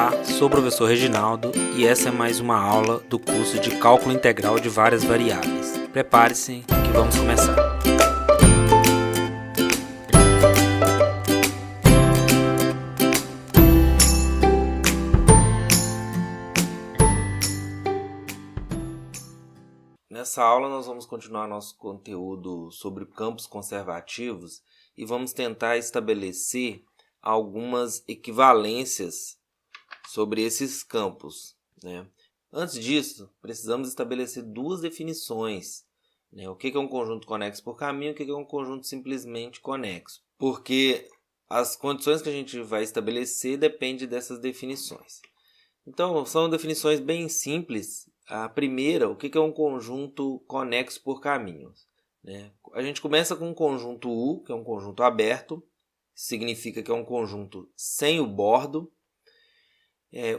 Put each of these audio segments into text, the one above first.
Olá, sou o professor Reginaldo e essa é mais uma aula do curso de Cálculo Integral de Várias Variáveis. Prepare-se que vamos começar. Nessa aula nós vamos continuar nosso conteúdo sobre campos conservativos e vamos tentar estabelecer algumas equivalências sobre esses campos, né? Antes disso, precisamos estabelecer duas definições, né? O que é um conjunto conexo por caminho e o que é um conjunto simplesmente conexo. Porque as condições que a gente vai estabelecer dependem dessas definições. Então, são definições bem simples. A primeira, o que é um conjunto conexo por caminhos, né? A gente começa com um conjunto U, que é um conjunto aberto, significa que é um conjunto sem o bordo.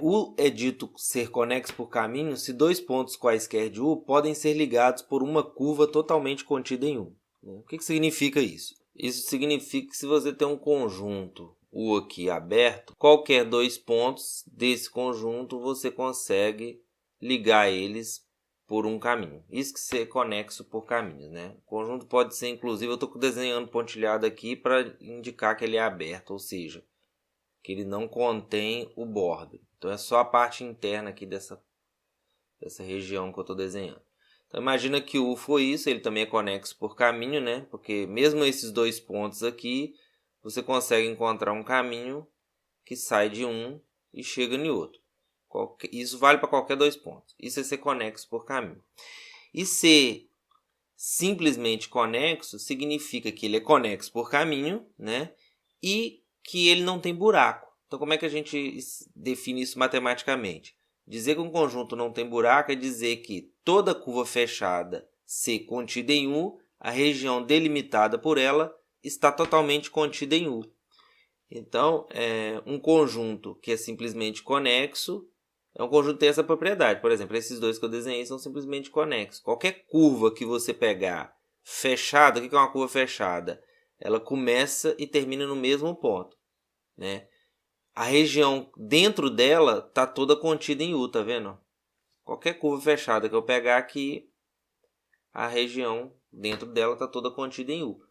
U é dito ser conexo por caminho se dois pontos quaisquer de U podem ser ligados por uma curva totalmente contida em U. O que significa isso? Isso significa que se você tem um conjunto U aqui aberto, qualquer dois pontos desse conjunto você consegue ligar eles por um caminho. Isso que ser conexo por caminhos, né? O conjunto pode ser, inclusive, eu estou desenhando pontilhado aqui para indicar que ele é aberto, ou seja, que ele não contém o bordo. Então é só a parte interna aqui dessa região que eu estou desenhando. Então imagina que o U foi isso, ele também é conexo por caminho, né? Porque mesmo esses dois pontos aqui, você consegue encontrar um caminho que sai de um e chega em outro. Isso vale para qualquer dois pontos. Isso é ser conexo por caminho. E ser simplesmente conexo significa que ele é conexo por caminho, né? E que ele não tem buraco. Então, como é que a gente define isso matematicamente? Dizer que um conjunto não tem buraco é dizer que toda curva fechada C contida em U, a região delimitada por ela, está totalmente contida em U. Então, um conjunto que é simplesmente conexo é um conjunto que tem essa propriedade. Por exemplo, esses dois que eu desenhei são simplesmente conexos. Qualquer curva que você pegar fechada, o que é uma curva fechada? Ela começa e termina no mesmo ponto, né? A região dentro dela está toda contida em U, tá vendo? Qualquer curva fechada que eu pegar aqui, a região dentro dela está toda contida em U.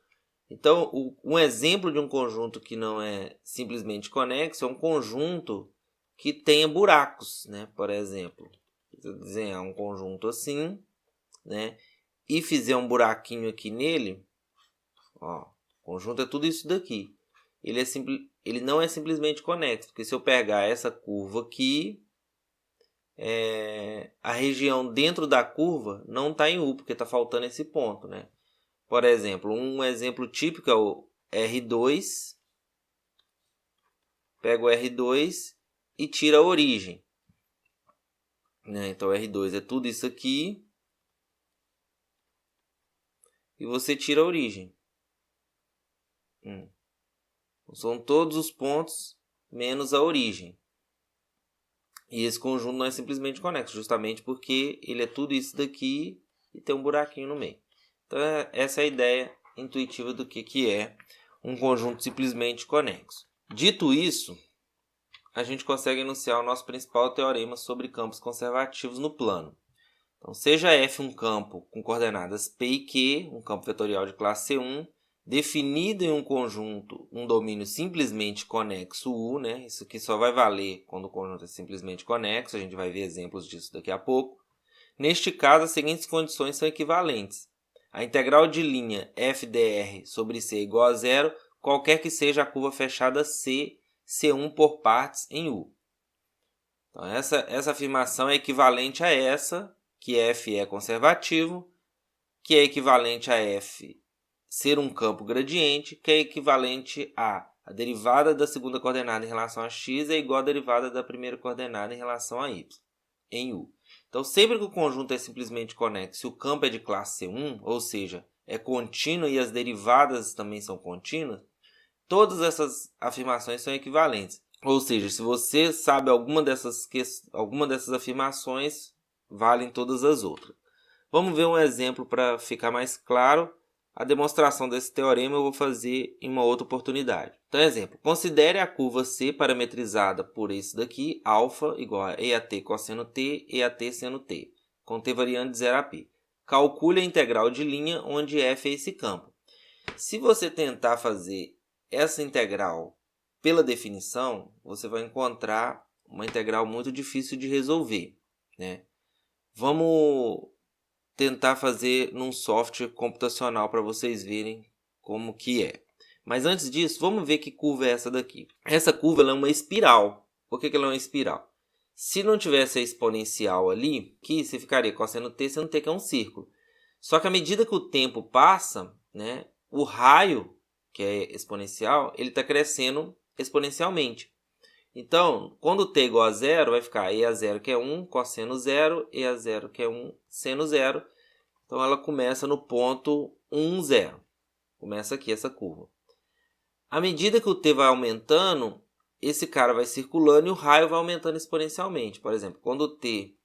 Então, um exemplo de um conjunto que não é simplesmente conexo é um conjunto que tenha buracos, né? Por exemplo, se eu desenhar um conjunto assim, né? E fizer um buraquinho aqui nele, ó, o conjunto é tudo isso daqui. Ele não é simplesmente conexo, porque se eu pegar essa curva aqui, a região dentro da curva não está em U, porque está faltando esse ponto, né? Por exemplo, um exemplo típico é o R2. Pega o R2 e tira a origem, né? Então, R2 é tudo isso aqui. E você tira a origem. São todos os pontos menos a origem. E esse conjunto não é simplesmente conexo, justamente porque ele é tudo isso daqui e tem um buraquinho no meio. Então, essa é a ideia intuitiva do que é um conjunto simplesmente conexo. Dito isso, a gente consegue enunciar o nosso principal teorema sobre campos conservativos no plano. Então, seja F um campo com coordenadas P e Q, um campo vetorial de classe C1, definido em um conjunto, um domínio simplesmente conexo U, né? Isso aqui só vai valer quando o conjunto é simplesmente conexo, a gente vai ver exemplos disso daqui a pouco. Neste caso, as seguintes condições são equivalentes. A integral de linha f dr sobre C é igual a zero, qualquer que seja a curva fechada C, C1 por partes em U. Então, essa afirmação é equivalente a essa, que f é conservativo, que é equivalente a f ser um campo gradiente, que é equivalente a derivada da segunda coordenada em relação a x é igual à derivada da primeira coordenada em relação a y, em U. Então, sempre que o conjunto é simplesmente conexo e o campo é de classe C1, ou seja, é contínuo e as derivadas também são contínuas, todas essas afirmações são equivalentes. Ou seja, se você sabe alguma dessas afirmações, valem todas as outras. Vamos ver um exemplo para ficar mais claro. A demonstração desse teorema eu vou fazer em uma outra oportunidade. Então, exemplo, considere a curva C parametrizada por esse daqui, alfa igual a EAT cosseno T, EAT seno T, com T variando de 0 a π. Calcule a integral de linha onde F é esse campo. Se você tentar fazer essa integral pela definição, você vai encontrar uma integral muito difícil de resolver, né? Vamos tentar fazer num software computacional para vocês verem como que é. Mas antes disso, vamos ver que curva é essa daqui. Essa curva ela é uma espiral. Por que ela é uma espiral? Se não tivesse a exponencial ali, que você ficaria cosseno T, seno T, que é um círculo. Só que à medida que o tempo passa, né, o raio, que é exponencial, ele está crescendo exponencialmente. Então, quando t é igual a zero, vai ficar e a zero que é 1, cosseno zero, e a zero que é 1, seno zero. Então, ela começa no ponto 1, 0. Começa aqui essa curva. À medida que o t vai aumentando, esse cara vai circulando e o raio vai aumentando exponencialmente. Por exemplo, quando o t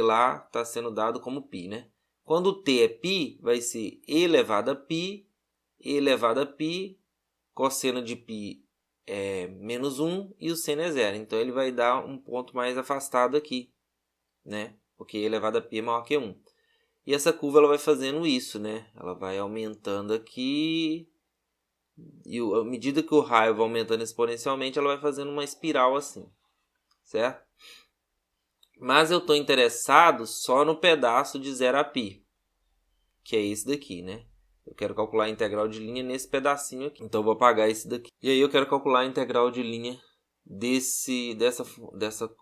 lá está sendo dado como π, né? Quando o t é π, vai ser e elevado a π, cosseno de π é menos 1 e o seno é 0. Então, ele vai dar um ponto mais afastado aqui, né? Porque e elevado a π é maior que 1. E essa curva ela vai fazendo isso, né? Ela vai aumentando aqui. E à medida que o raio vai aumentando exponencialmente, ela vai fazendo uma espiral assim, certo? Mas eu estou interessado só no pedaço de 0 a π, que é esse daqui, né? Eu quero calcular a integral de linha nesse pedacinho aqui. Então, eu vou apagar esse daqui. E aí, eu quero calcular a integral de linha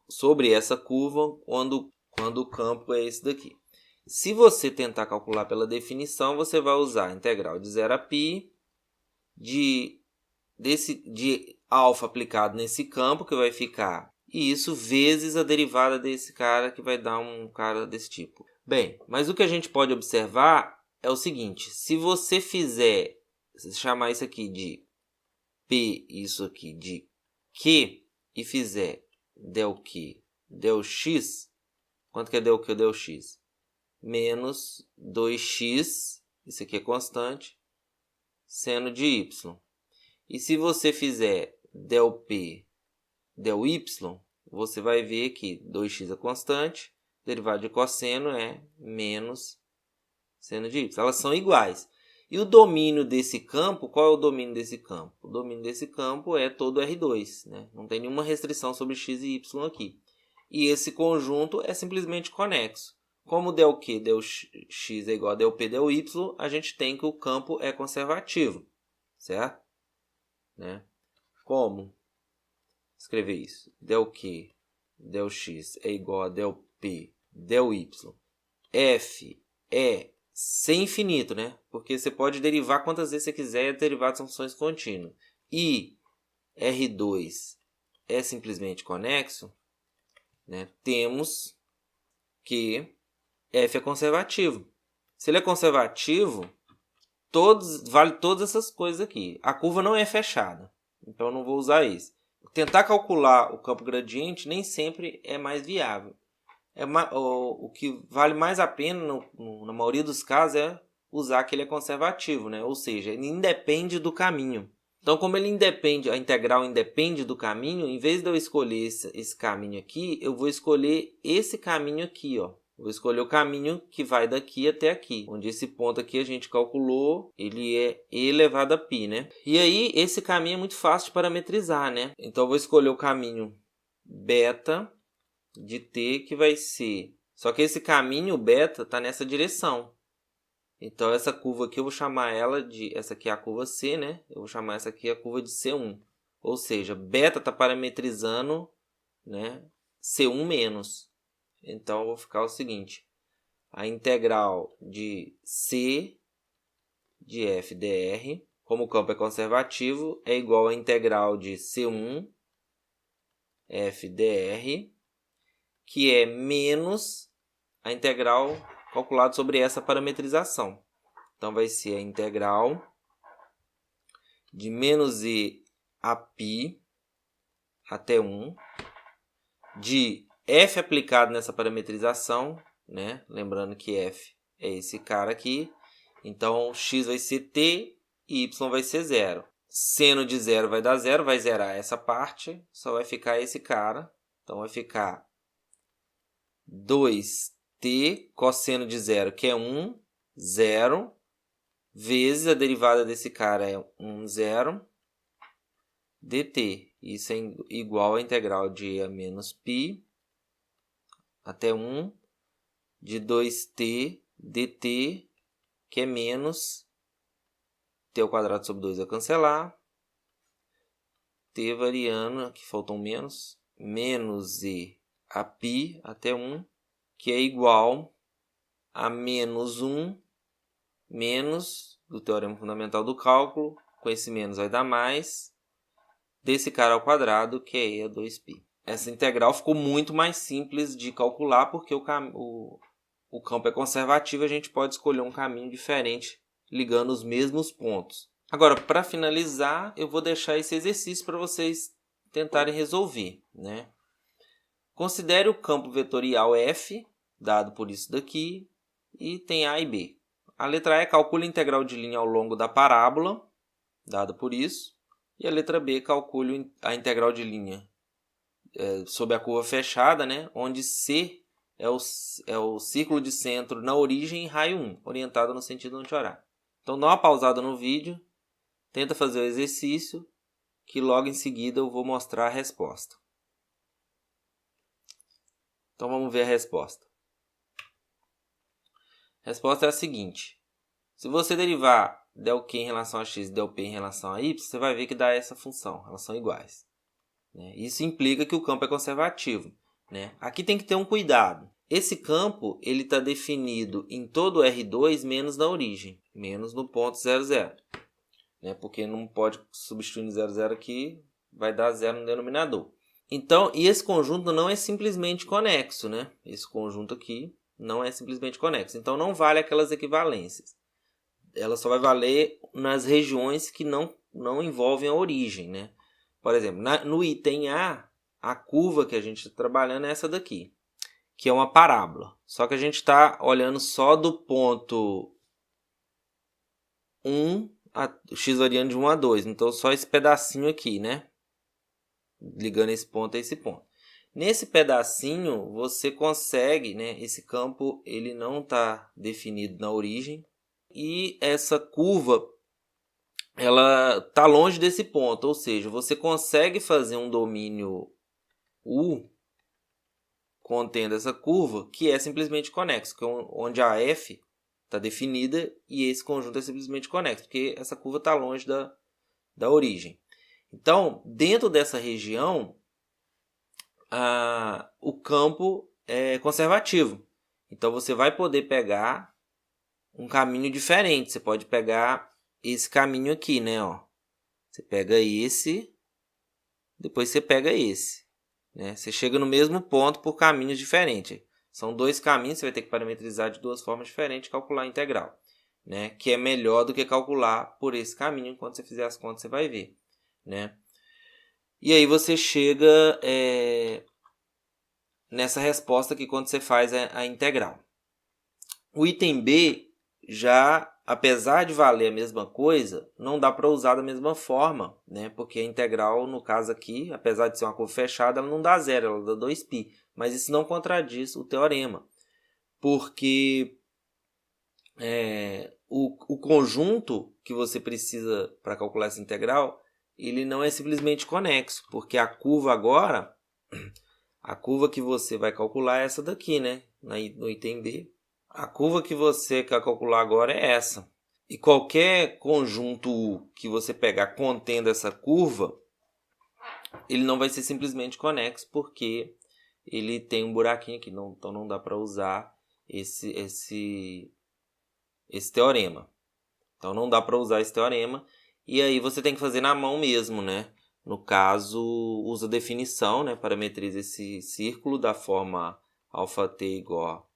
sobre essa curva quando o campo é esse daqui. Se você tentar calcular pela definição, você vai usar a integral de 0 a π de alfa aplicado nesse campo, que vai ficar isso vezes a derivada desse cara, que vai dar um cara desse tipo. Bem, mas o que a gente pode observar é o seguinte: se você chamar isso aqui de P, isso aqui de Q, e fizer del Q, del X, quanto que é del Q, del X? Menos 2x, isso aqui é constante, seno de y. E se você fizer del P, del y, você vai ver que 2x é constante, derivada de cosseno é menos seno de y. Elas são iguais. E o domínio desse campo, qual é o domínio desse campo? O domínio desse campo é todo R2, né? Não tem nenhuma restrição sobre x e y aqui. E esse conjunto é simplesmente conexo. Como del Q, del x é igual a del P, del y, a gente tem que o campo é conservativo, certo? Né? Como escrever isso? Del Q, del x é igual a del P, del y. F é sem infinito, né? Porque você pode derivar quantas vezes você quiser, derivar de funções contínuas. E R2 é simplesmente conexo, né? Temos que F é conservativo. Se ele é conservativo, vale todas essas coisas aqui. A curva não é fechada, então eu não vou usar isso. Tentar calcular o campo gradiente nem sempre é mais viável. O que vale mais a pena, na maioria dos casos, é usar que ele é conservativo, né? Ou seja, ele independe do caminho. Então, como ele independe, a integral independe do caminho, em vez de eu escolher esse caminho aqui, eu vou escolher esse caminho aqui, ó. Vou escolher o caminho que vai daqui até aqui, onde esse ponto aqui a gente calculou, ele é e elevado a π, né? E aí, esse caminho é muito fácil de parametrizar, né? Então, eu vou escolher o caminho beta de t, que vai ser... Só que esse caminho beta está nessa direção. Então, essa curva aqui eu vou chamar ela de... Essa aqui é a curva C, né? Eu vou chamar essa aqui a curva de C1. Ou seja, beta está parametrizando, né, C1 menos. Então, eu vou ficar o seguinte. A integral de C de f dr, como o campo é conservativo, é igual à integral de C1 f dr, que é menos a integral calculada sobre essa parametrização. Então, vai ser a integral de menos e a π até 1 de f aplicado nessa parametrização, né? Lembrando que f é esse cara aqui, Então, x vai ser t e y vai ser 0. Seno de 0 vai dar 0, vai zerar essa parte, só vai ficar esse cara. Então, vai ficar 2t cosseno de 0, que é 1, 0, vezes a derivada desse cara é 1, 0, dt. Isso é igual à integral de e a menos π até 1 de 2t dt, que é menos t ao quadrado sobre 2 vai cancelar. T variando, aqui faltou um menos e a π até 1, que é igual a menos 1 menos do teorema fundamental do cálculo. Com esse menos vai dar mais desse cara ao quadrado, que é e a 2π. Essa integral ficou muito mais simples de calcular, porque o campo é conservativo, a gente pode escolher um caminho diferente, ligando os mesmos pontos. Agora, para finalizar, eu vou deixar esse exercício para vocês tentarem resolver, né? Considere o campo vetorial F, dado por isso daqui, e tem A e B. A letra A é calcule a integral de linha ao longo da parábola, dado por isso. E a letra B, calcule a integral de linha sobre a curva fechada, né? Onde C é o círculo de centro na origem em raio 1, orientado no sentido anti-horário. Então, dá uma pausada no vídeo, tenta fazer o exercício, que logo em seguida eu vou mostrar a resposta. Então, vamos ver a resposta. A resposta é a seguinte. Se você derivar del_Q em relação a x e del_P em relação a y, você vai ver que dá essa função, elas são iguais. Isso implica que o campo é conservativo. Aqui tem que ter um cuidado. Esse campo está definido em todo R2 menos na origem, menos no ponto 0, 0. Porque não pode substituir 0, 0 aqui, vai dar 0 no denominador. Então, e esse conjunto não é simplesmente conexo. Esse conjunto aqui não é simplesmente conexo. Então, não vale aquelas equivalências. Ela só vai valer nas regiões que não envolvem a origem. Por exemplo, no item A, a curva que a gente está trabalhando é essa daqui, que é uma parábola. Só que a gente está olhando só do ponto 1, x variando de 1 a 2. Então, só esse pedacinho aqui, ligando esse ponto a esse ponto. Nesse pedacinho, você consegue, esse campo ele não está definido na origem. E essa curva ela está longe desse ponto, ou seja, você consegue fazer um domínio U contendo essa curva, que é simplesmente conexo, que é onde a F está definida e esse conjunto é simplesmente conexo, porque essa curva está longe da origem. Então, dentro dessa região, o campo é conservativo. Então, você vai poder pegar um caminho diferente. Você pode pegar esse caminho aqui, Você pega esse, depois você pega esse. Você chega no mesmo ponto por caminhos diferentes. São dois caminhos, você vai ter que parametrizar de duas formas diferentes e calcular a integral. Que é melhor do que calcular por esse caminho. Quando você fizer as contas, você vai ver. E aí você chega nessa resposta aqui quando você faz a integral. O item B, já, apesar de valer a mesma coisa, não dá para usar da mesma forma, porque a integral, no caso aqui, apesar de ser uma curva fechada, ela não dá 0, ela dá 2π. Mas isso não contradiz o teorema, porque o conjunto que você precisa para calcular essa integral, ele não é simplesmente conexo, porque a curva agora, a curva que você vai calcular é essa daqui, no item B. A curva que você quer calcular agora é essa. E qualquer conjunto U que você pegar contendo essa curva, ele não vai ser simplesmente conexo, porque ele tem um buraquinho aqui. Então não dá para usar esse teorema. Então não dá para usar esse teorema. E aí você tem que fazer na mão mesmo, No caso, usa definição, parametriza esse círculo da forma αt igual a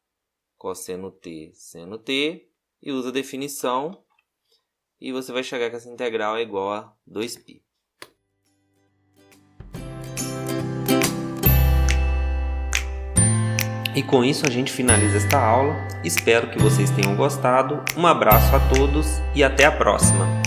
cosseno t seno t, e usa a definição, e você vai chegar que essa integral é igual a 2π. E com isso a gente finaliza esta aula. Espero que vocês tenham gostado. Um abraço a todos e até a próxima!